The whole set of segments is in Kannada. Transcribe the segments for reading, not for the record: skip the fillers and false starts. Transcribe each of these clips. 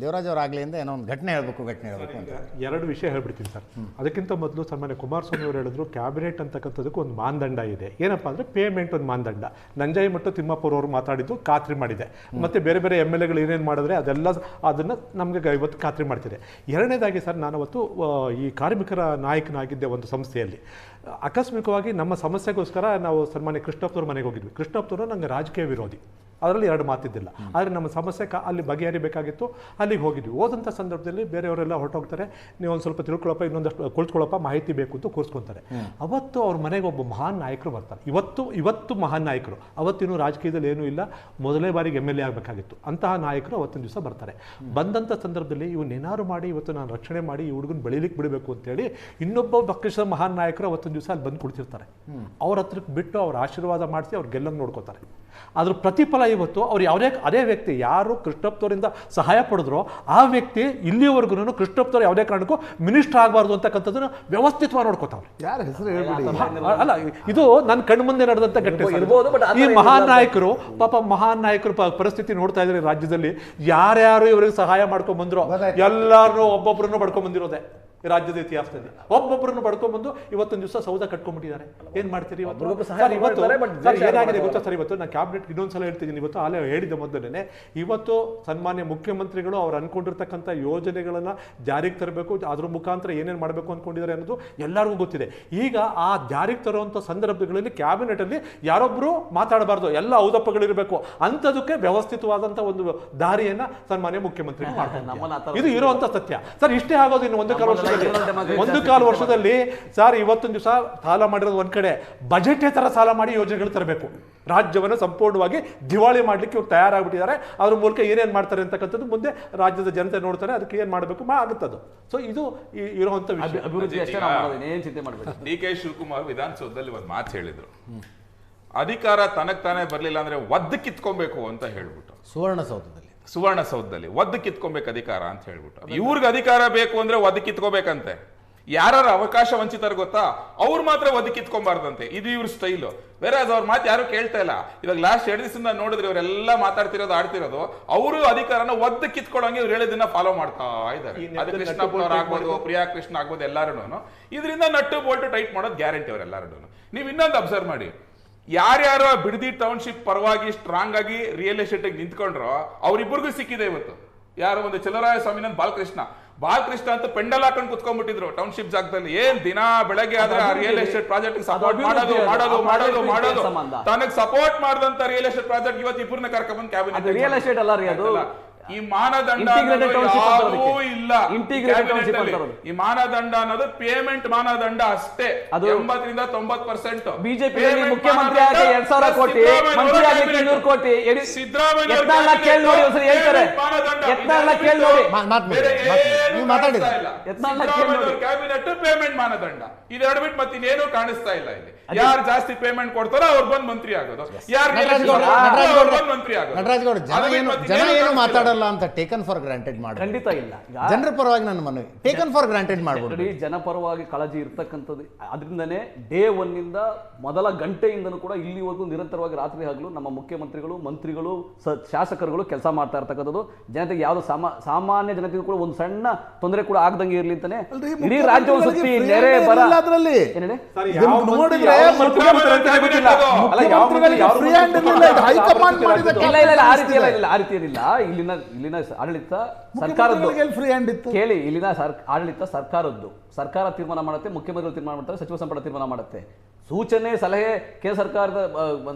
ದೇವರಾಜ್ ಅವ್ರು ಆಗಲಿ ಅಂತ ಏನೋ ಒಂದು ಘಟನೆ ಹೇಳಬೇಕು ಅಂತ ಎರಡು ವಿಷಯ ಹೇಳ್ಬಿಡ್ತೀನಿ ಸರ್. ಅದಕ್ಕಿಂತ ಮೊದಲು ಸನ್ಮಾನ್ಯ ಕುಮಾರಸ್ವಾಮಿ ಅವರು ಹೇಳಿದ್ರು ಕ್ಯಾಬಿನೆಟ್ ಅಂತಕ್ಕಂಥದಕ್ಕೆ ಒಂದು ಮಾನದಂಡ ಇದೆ. ಏನಪ್ಪ ಅಂದರೆ ಪೇಮೆಂಟ್ ಒಂದು ಮಾನದಂಡ. ನಂಜಾಯಿ ಮತ್ತು ತಿಮ್ಮಾಪುರ ಅವರು ಮಾತಾಡಿದ್ದು ಖಾತ್ರಿ ಮಾಡಿದೆ. ಮತ್ತು ಬೇರೆ ಬೇರೆ ಎಮ್ ಎಲ್ ಎಗಳು ಏನೇನು ಮಾಡಿದ್ರೆ ಅದೆಲ್ಲ ಅದನ್ನು ನಮಗೆ ಇವತ್ತು ಖಾತ್ರಿ ಮಾಡ್ತಿದೆ. ಎರಡನೇದಾಗಿ ಸರ್, ನಾನು ಅವತ್ತು ಈ ಕಾರ್ಮಿಕರ ನಾಯಕನಾಗಿದ್ದೆ ಒಂದು ಸಂಸ್ಥೆಯಲ್ಲಿ. ಆಕಸ್ಮಿಕವಾಗಿ ನಮ್ಮ ಸಮಸ್ಯೆಗೋಸ್ಕರ ನಾವು ಸನ್ಮಾನ್ಯ ಕೃಷ್ಣಪ್ಪನವ್ರ ಮನೆಗೆ ಹೋಗಿದ್ವಿ. ಕೃಷ್ಣಪ್ಪನವರು ನಂಗೆ ರಾಜಕೀಯ ವಿರೋಧಿ, ಅದರಲ್ಲಿ ಎರಡು ಮಾತಿದ್ದಿಲ್ಲ. ಆದರೆ ನಮ್ಮ ಸಮಸ್ಯೆ ಅಲ್ಲಿ ಬಗೆಹರಿಬೇಕಾಗಿತ್ತು. ಅಲ್ಲಿಗೆ ಹೋಗಿದ್ವಿ. ಹೋದಂಥ ಸಂದರ್ಭದಲ್ಲಿ ಬೇರೆಯವರೆಲ್ಲ ಹೊರಟೋಗ್ತಾರೆ, ನೀವು ಒಂದು ಸ್ವಲ್ಪ ತಿಳ್ಕೊಳ್ಳಪ್ಪ, ಇನ್ನೊಂದಷ್ಟು ಕುಳಿತುಕೊಳ್ಳಪ್ಪ, ಮಾಹಿತಿ ಬೇಕು ಅಂತ ಕೂರಿಸ್ಕೊತಾರೆ. ಅವತ್ತು ಅವ್ರ ಮನೆಗೆ ಒಬ್ಬ ಮಹಾನ್ ನಾಯಕರು ಬರ್ತಾರೆ. ಇವತ್ತು ಮಹಾನ್ ನಾಯಕರು, ಅವತ್ತಿನೂ ರಾಜಕೀಯದಲ್ಲಿ ಏನೂ ಇಲ್ಲ, ಮೊದಲೇ ಬಾರಿಗೆ ಎಮ್ ಎಲ್ ಎ ಆಗಬೇಕಾಗಿತ್ತು. ಅಂತಹ ನಾಯಕರು ಅವತ್ತಿನ ದಿವಸ ಬರ್ತಾರೆ. ಬಂದಂಥ ಸಂದರ್ಭದಲ್ಲಿ ಇವನ್ನೇನಾರು ಮಾಡಿ ಇವತ್ತು ನಾನು ರಕ್ಷಣೆ ಮಾಡಿ ಈ ಹುಡುಗನ ಬೆಳೀಲಿಕ್ಕೆ ಬಿಡಬೇಕು ಅಂತೇಳಿ ಇನ್ನೊಬ್ಬ ಪಕ್ಷದ ಮಹಾನ್ ನಾಯಕರು ಅವತ್ತಿನ ದಿವಸ ಅಲ್ಲಿ ಬಂದು ಕುಳಿತಿರ್ತಾರೆ. ಅವ್ರ ಹತ್ರಕ್ಕೆ ಬಿಟ್ಟು ಅವ್ರ ಆಶೀರ್ವಾದ ಮಾಡಿಸಿ ಅವ್ರು ಗೆಲ್ಲಂಗೆ ನೋಡ್ಕೋತಾರೆ. ಅದ್ರ ಪ್ರತಿಫಲ ಇವತ್ತು ಅವ್ರು ಅದೇ ವ್ಯಕ್ತಿ ಯಾರು ಕೃಷ್ಣಪ್ಪನವರಿಂದ ಸಹಾಯ ಪಡೆದ್ರೋ ಆ ವ್ಯಕ್ತಿ ಇಲ್ಲಿವರೆಗೂ ಕೃಷ್ಣಪ್ಪನವ್ರು ಯಾವುದೇ ಕಾರಣಕ್ಕೂ ಮಿನಿಸ್ಟರ್ ಆಗಬಾರ್ದು ಅಂತಕ್ಕಂಥದ್ದನ್ನು ವ್ಯವಸ್ಥಿತವಾಗಿ ನೋಡ್ಕೋತಾವ್ರೆ. ಯಾರ ಹೆಸರು ಹೇಳ್ಬಿಡಿ. ಅಲ್ಲ, ಇದು ನನ್ನ ಕಣ್ಮುಂದೆ ನಡೆದಂತ ಘಟನೆ. ಈ ಮಹಾನ್ ನಾಯಕರು ಮಹಾನ್ ನಾಯಕರು ಪರಿಸ್ಥಿತಿ ನೋಡ್ತಾ ಇದ್ದಾರೆ ರಾಜ್ಯದಲ್ಲಿ. ಯಾರ್ಯಾರು ಇವರಿಗೆ ಸಹಾಯ ಮಾಡ್ಕೊಂಡ್ ಬಂದ್ರು ಎಲ್ಲಾರು ಒಬ್ಬೊಬ್ಬರನ್ನು ಪಡ್ಕೊಂಡ್ ಬಂದಿರೋದೆ ರಾಜ್ಯದ ಇತಿಹಾಸದಲ್ಲಿ. ಒಬ್ಬೊಬ್ಬರನ್ನು ಪಡ್ಕೊಂಡ್ಬಂದು ಇವತ್ತೊಂದು ದಿವಸ ಸೌಧ ಕಟ್ಕೊಂಡ್ಬಿಟ್ಟಿದ್ದಾರೆ. ಏನ್ ಮಾಡ್ತೀರಿ ಏನಾಗಿದೆ ಗೊತ್ತಾ ಸರ್? ಇವತ್ತು ನಾನು ಕ್ಯಾಬಿನೆಟ್ ಇನ್ನೊಂದ್ಸಲ ಹೇಳ್ತಿದ್ದೀನಿ. ಇವತ್ತು ಅಲ್ಲೇ ಹೇಳಿದ್ದೆ ಮೊದಲನೇ, ಇವತ್ತು ಸನ್ಮಾನ್ಯ ಮುಖ್ಯಮಂತ್ರಿಗಳು ಅವ್ರು ಅನ್ಕೊಂಡಿರ್ತಕ್ಕಂಥ ಯೋಜನೆಗಳನ್ನ ಜಾರಿಗೆ ತರಬೇಕು, ಅದ್ರ ಮುಖಾಂತರ ಏನೇನು ಮಾಡಬೇಕು ಅನ್ಕೊಂಡಿದ್ದಾರೆ ಅನ್ನೋದು ಎಲ್ಲರಿಗೂ ಗೊತ್ತಿದೆ. ಈಗ ಆ ಜಾರಿಗೆ ತರುವಂಥ ಸಂದರ್ಭಗಳಲ್ಲಿ ಕ್ಯಾಬಿನೆಟ್ ಅಲ್ಲಿ ಯಾರೊಬ್ರು ಮಾತಾಡಬಾರ್ದು, ಎಲ್ಲ ಔದಪ್ಪಗಳಿರಬೇಕು. ಅಂಥದಕ್ಕೆ ವ್ಯವಸ್ಥಿತವಾದಂಥ ಒಂದು ದಾರಿಯನ್ನ ಸನ್ಮಾನ್ಯ ಮುಖ್ಯಮಂತ್ರಿ ಮಾಡ್ತಾರೆ. ಇದು ಇರುವಂತ ಸತ್ಯ ಸರ್. ಇಷ್ಟೇ ಆಗೋದು ಇನ್ನು ಒಂದು ಕಾಲು ವರ್ಷದಲ್ಲಿ ಸರ್. ಇವತ್ತೊಂದು ದಿವಸ ಸಾಲ ಮಾಡಿರೋದು ಒಂದ್ ಕಡೆ, ಬಜೆಟ್ ತರ ಸಾಲ ಮಾಡಿ ಯೋಜನೆಗಳು ತರಬೇಕು. ರಾಜ್ಯವನ್ನು ಸಂಪೂರ್ಣವಾಗಿ ದಿವಾಳಿ ಮಾಡ್ಲಿಕ್ಕೆ ಇವ್ರು ತಯಾರಾಗ್ಬಿಟ್ಟಿದ್ದಾರೆ. ಅದ್ರ ಮೂಲಕ ಏನೇನ್ ಮಾಡ್ತಾರೆ ಅಂತಕ್ಕಂಥದ್ದು ಮುಂದೆ ರಾಜ್ಯದ ಜನತೆ ನೋಡ್ತಾರೆ. ಅದಕ್ಕೆ ಏನ್ ಮಾಡಬೇಕು ಆಗುತ್ತದು. ಸೊ ಇದು ಇರುವಂತ ಅಭಿವೃದ್ಧಿ. ಡಿ ಕೆ ಶಿವಕುಮಾರ್ ವಿಧಾನಸೌಧದಲ್ಲಿ ಒಂದು ಮಾತು ಹೇಳಿದ್ರು, ಅಧಿಕಾರ ತನಗ್ ತಾನೇ ಬರ್ಲಿಲ್ಲ ಅಂದ್ರೆ ಒದ್ದು ಕಿತ್ಕೊಬೇಕು ಅಂತ ಹೇಳ್ಬಿಟ್ಟು. ಸುವರ್ಣಸೌಧದಲ್ಲಿ ಒದ್ದು ಕಿತ್ಕೊಬೇಕು ಅಧಿಕಾರ ಅಂತ ಹೇಳ್ಬಿಟ್ಟು. ಇವ್ರಿಗೆ ಅಧಿಕಾರ ಬೇಕು ಅಂದ್ರೆ ಒದ್ದು ಕಿತ್ಕೋಬೇಕಂತೆ. ಯಾರು ಅವಕಾಶ ವಂಚಿತರು ಗೊತ್ತಾ, ಅವ್ರು ಮಾತ್ರ ಒದ್ದು ಕಿತ್ಕೊಂಬಾರ್ದಂತೆ. ಇದು ಇವ್ರ ಸ್ಟೈಲು. ಬೇರೆ ಅವ್ರ ಮಾತು ಯಾರು ಕೇಳ್ತಾ ಇಲ್ಲ. ಇವಾಗ ಲಾಸ್ಟ್ 2 ದಿವಸದಿಂದ ನೋಡಿದ್ರೆ ಇವರೆಲ್ಲ ಮಾತಾಡ್ತಿರೋದು ಆಡ್ತಿರೋದು ಅವರು ಅಧಿಕಾರನ ಒದ್ದು ಕಿತ್ಕೊಳ್ಳೋಂಗೆ ಇವ್ರು ಹೇಳಿದ್ದನ್ನ ಫಾಲೋ ಮಾಡ್ತಾ ಇದ್ದಾರೆ. ಅದು ಕೃಷ್ಣಪ್ಪನವ್ರು ಆಗ್ಬೋದು, ಪ್ರಿಯಾ ಕೃಷ್ಣ ಆಗ್ಬೋದು, ಎಲ್ಲಾರು ಇದರಿಂದ ನಟ್ಟು ಬೋಲ್ಟ್ ಟೈಟ್ ಮಾಡೋದು ಗ್ಯಾರಂಟಿ ಅವರೆಲ್ಲರೂ. ನೀವು ಇನ್ನೊಂದು ಅಬ್ಸರ್ವ್ ಮಾಡಿ, ಯಾರ್ಯಾರು ಬಿಡದಿ ಟೌನ್ಶಿಪ್ ಪರವಾಗಿ ಸ್ಟ್ರಾಂಗ್ ಆಗಿ ರಿಯಲ್ ಎಸ್ಟೇಟ್ ನಿಂತ್ಕೊಂಡ್ರೋ ಅವ್ರಿಬ್ಬರಿಗೂ ಸಿಕ್ಕಿದೆ ಇವತ್ತು. ಯಾರು ಒಂದು ಚಲರಾಯ ಸ್ವಾಮಿನ ಬಾಲಕೃಷ್ಣ ಅಂತ ಪೆಂಡಲ್ ಹಾಕೊಂಡು ಕುತ್ಕೊಂಡ್ಬಿಟ್ಟಿದ್ರು ಟೌನ್ಶಿಪ್ ಜಾಗದಲ್ಲಿ. ಏನ್ ದಿನ ಬೆಳಗ್ಗೆ ಆದ್ರೆ ಆ ರಿಯಲ್ ಎಸ್ಟೇಟ್ ಪ್ರಾಜೆಕ್ಟ್ ಸಪೋರ್ಟ್ ಮಾಡೋದು ತನಗ್ ಸಪೋರ್ಟ್ ಮಾಡಿದಂತ ರಿಯಲ್ ಎಸ್ಟೇಟ್ ಪ್ರಾಜೆಕ್ಟ್ ಇವತ್ತು ಇಬ್ಬರನ್ನ ಕರ್ಕೊಂಡ್ಬಂದು ಕ್ಯಾಬಿನೆಟ್. ರಿಯಲ್ ಎಸ್ಟೇಟ್ ಅಲ್ಲ ರೀ ಅದು. ಈ ಮಾನದಂಡ ಇಲ್ಲ. ಈ ಮಾನದಂಡ ಅನ್ನೋದು ಪೇಮೆಂಟ್ ಮಾನದಂಡ ಅಷ್ಟೇ. 80ರಿಂದ 90% ಬಿಜೆಪಿ ಮುಖ್ಯಮಂತ್ರಿ ಆಗಿ 2000 ಕೋಟಿ, ಮಂತ್ರಿ ಆಗಿ 200 ಕೋಟಿ. ಸಿದ್ದರಾಮಯ್ಯ ಕ್ಯಾಬಿನೆಟ್ ಪೇಮೆಂಟ್ ಮಾನದಂಡ ಇದೆರಡು ಬಿಟ್ಟು ಮತ್ತೆ ಇನ್ನೇನು ಕಾಣಿಸ್ತಾ ಇಲ್ಲ ಇಲ್ಲಿ. ಯಾರು ಜಾಸ್ತಿ ಪೇಮೆಂಟ್ ಕೊಡ್ತಾರೋ ಅವ್ರು ಬಂದು ಮಂತ್ರಿ ಆಗೋದು, ಯಾರು ಮಂತ್ರಿ ಆಗೋದು. ಜನ ಏನು ಮಾತಾಡಲ್ಲ ಅಂತ ಟೇಕನ್ ಫಾರ್ ಗ್ರಾಂಟೆಡ್ ಮಾಡಿ ಖಂಡಿತ ಇಲ್ಲ. ಜನರ ಪರವಾಗಿ ನನ್ನ ಮನವಿ ಟೇಕನ್ ಫಾರ್ ಗ್ರಾಂಟೆಡ್ ಮಾಡ್ಬೋದು. ಜನಪರವಾಗಿ ಕಾಳಜಿ ಇರ್ತಕ್ಕಂಥದ್ದು. ಅದರಿಂದನೇ ಡೇ 1 ಇಂದ ಮೊದಲ ಗಂಟೆಯಿಂದನೂ ಕೂಡ ಇಲ್ಲಿವರೆಗೂ ನಿರಂತರವಾಗಿ ರಾತ್ರಿ ಹಗಲು ನಮ್ಮ ಮುಖ್ಯಮಂತ್ರಿಗಳು, ಮಂತ್ರಿಗಳು, ಶಾಸಕರುಗಳು ಕೆಲಸ ಮಾಡ್ತಾ ಇರ್ತಕ್ಕಂಥದ್ದು. ಜನತೆಗೆ ಯಾವ್ದು ಸಾಮಾನ್ಯ ಜನತೆಗೂ ಕೂಡ ಒಂದು ಸಣ್ಣ ತೊಂದರೆ ಕೂಡ ಆಗದಂಗೆ ಇರ್ಲಿ ಅಂತಾನೆ ಇಡೀ ರಾಜ್ಯವನ್ನು ಸುತ್ತಿ ನೆರೆ ಬರ ಆ ರೀತಿ ಏನಿಲ್ಲ. ಇಲ್ಲಿನ ಆಡಳಿತ ಸರ್ಕಾರದ್ದು ಕೇಳಿ, ಇಲ್ಲಿನ ಆಡಳಿತ ಸರ್ಕಾರದ್ದು. ಸರ್ಕಾರ ತೀರ್ಮಾನ ಮಾಡುತ್ತೆ, ಮುಖ್ಯಮಂತ್ರಿಗಳು ತೀರ್ಮಾನ ಮಾಡ್ತಾರೆ, ಸಚಿವ ಸಂಪುಟ ತೀರ್ಮಾನ ಮಾಡುತ್ತೆ. ಸೂಚನೆ ಸಲಹೆ ಕೇಂದ್ರ ಸರ್ಕಾರದ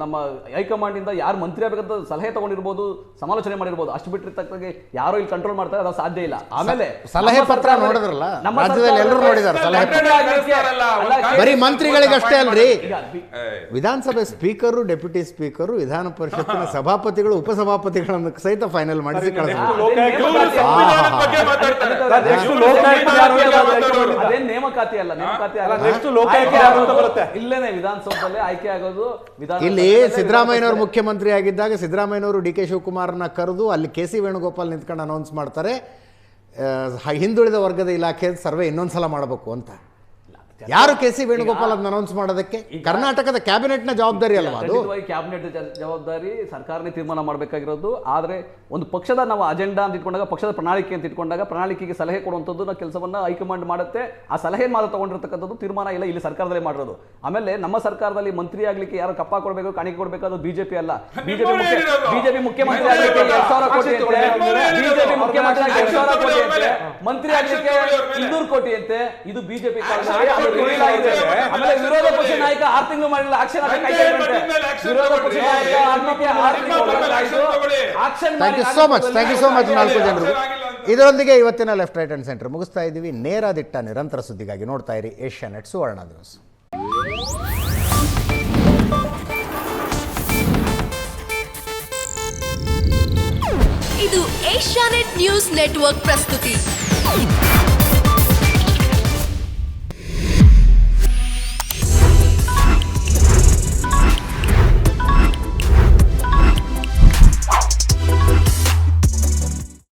ನಮ್ಮ ಹೈಕಮಾಂಡ್ ಇಂದ ಯಾರು ಮಂತ್ರಿ ಆಗಬೇಕಂತ ಸಲಹೆ ತಗೊಂಡಿರ್ಬೋದು, ಸಮಾಲೋಚನೆ ಮಾಡಿರ್ಬೋದು. ಅಷ್ಟು ಬಿಟ್ಟಿರ್ತಕ್ಕ ಯಾರೋ ಇಲ್ಲಿ ಕಂಟ್ರೋಲ್ ಮಾಡ್ತಾರೆ, ಅದು ಸಾಧ್ಯ ಇಲ್ಲ. ಆಮೇಲೆ ಸಲಹೆ ಪತ್ರ ನೋಡಿದ್ರಲ್ಲ, ರಾಜ್ಯದಲ್ಲಿ ಎಲ್ಲರೂ ನೋಡಿದ್ದಾರೆ. ಬರೀ ಮಂತ್ರಿಗಳಿಗೆ ಅಷ್ಟೇ ಅಲ್ರಿ, ವಿಧಾನಸಭೆ ಸ್ಪೀಕರು, ಡೆಪ್ಯೂಟಿ ಸ್ಪೀಕರು, ವಿಧಾನ ಪರಿಷತ್ತಿನ ಸಭಾಪತಿಗಳು, ಉಪಸಭಾಪತಿಗಳನ್ನು ಸಹಿತ ಫೈನಲ್ ಮಾಡಿಸಿ ಅದೇನ್ ನೇಮಕಾತಿ ಅಲ್ಲ. ಇಲ್ಲೇನೆ ವಿಧಾನಸೌಧದಲ್ಲಿ ಆಯ್ಕೆ ಆಗೋದು. ಇಲ್ಲಿ ಸಿದ್ದರಾಮಯ್ಯನವರು ಮುಖ್ಯಮಂತ್ರಿ ಆಗಿದ್ದಾಗ ಸಿದ್ದರಾಮಯ್ಯನವರು ಡಿ ಕೆ ಶಿವಕುಮಾರ್ನ ಕರೆದು ಅಲ್ಲಿ ಕೆ.ಸಿ. ವೇಣುಗೋಪಾಲ್ ನಿಂತ್ಕೊಂಡು ಅನೌನ್ಸ್ ಮಾಡ್ತಾರೆ, ಹಿಂದುಳಿದ ವರ್ಗದ ಇಲಾಖೆ ಸರ್ವೆ ಇನ್ನೊಂದ್ಸಲ ಮಾಡಬೇಕು ಅಂತ. ಯಾರು ಕೆ ಸಿ ವೇಣುಗೋಪಾಲ್ ಅದನ್ನ ಅನೌನ್ಸ್ ಮಾಡೋದಕ್ಕೆ? ಕರ್ನಾಟಕದ ಕ್ಯಾಬಿನೆಟ್ನ ಜವಾಬ್ದಾರಿ ಅಲ್ವಾ ಅದು? ಕ್ಯಾಬಿನೆಟ್ ಜವಾಬ್ದಾರಿ, ಸರ್ಕಾರನೇ ತೀರ್ಮಾನ ಮಾಡಬೇಕಾಗಿರೋದು. ಆದರೆ ಒಂದು ಪಕ್ಷದ ನಾವು ಅಜೆಂಡಾ ಅಂತ ಇಟ್ಕೊಂಡಾಗ, ಪಕ್ಷದ ಪ್ರಣಾಳಿಕೆ ಅಂತ ಇಟ್ಕೊಂಡಾಗ, ಪ್ರಣಾಳಿಕೆಗೆ ಸಲಹೆ ಕೊಡುವಂಥದ್ದು ನಾವು ಕೆಲಸವನ್ನ ಹೈಕಮಾಂಡ್ ಮಾಡುತ್ತೆ. ಆ ಸಲಹೆ ಮಾತ್ರ ತಗೊಂಡಿರ್ತಕ್ಕಂಥದ್ದು ತೀರ್ಮಾನ ಇಲ್ಲ ಇಲ್ಲಿ ಸರ್ಕಾರದಲ್ಲೇ ಮಾಡಿರೋದು. ಆಮೇಲೆ ನಮ್ಮ ಸರ್ಕಾರದಲ್ಲಿ ಮಂತ್ರಿ ಆಗ್ಲಿಕ್ಕೆ ಯಾರು ಕಪ್ಪ ಕೊಡಬೇಕು, ಕಾಣಿಕೆ ಕೊಡಬೇಕು, ಅದು ಬಿಜೆಪಿ ಅಲ್ಲ. ಬಿಜೆಪಿ ಮುಖ್ಯಮಂತ್ರಿ ಆಗ್ಲಿಕ್ಕೆ 2,000 ಕೋಟಿ ಅಂತೆ, ಬಿಜೆಪಿ ಮುಖ್ಯಮಂತ್ರಿ ಆಗ್ಲಿಕ್ಕೆ 2,000 ಕೋಟಿ ಅಂತೆ, ಮಂತ್ರಿ ಆಗ್ಲಿಕ್ಕೆ 200 ಕೋಟಿ ಅಂತೆ. ಇದು ಬಿಜೆಪಿ ಆಮೇಲೆ ವಿರೋಧ ಪಕ್ಷ ನಾಯಕ 6 ತಿಂಗಳು ಮಾಡಿಲ್ಲ, ಆಕ್ಷನ್ ವಿರೋಧ ಪಕ್ಷ ನಾಯಕ ಆಗ್ಲಿಕ್ಕೆ 6 ತಿಂಗಳು action. Thank you so much, thank you so much 4 ಜನರು. ಇದರೊಂದಿಗೆ ಇವತ್ತಿನ ಲೆಫ್ಟ್ ರೈಟ್ ಅಂಡ್ ಸೆಂಟರ್ ಮುಗಿಸ್ತಾ ಇದ್ದೀವಿ. ನೇರ ದಿಟ್ಟ ನಿರಂತರ ಸುದ್ದಿಗಾಗಿ ನೋಡ್ತಾ ಇರಿ ಏಷ್ಯಾನೆಟ್ ಸುವರ್ಣ ನ್ಯೂಸ್. ಇದು ಏಷ್ಯಾನೆಟ್ ನ್ಯೂಸ್ ನೆಟ್ವರ್ಕ್ ಪ್ರಸ್ತುತಿ.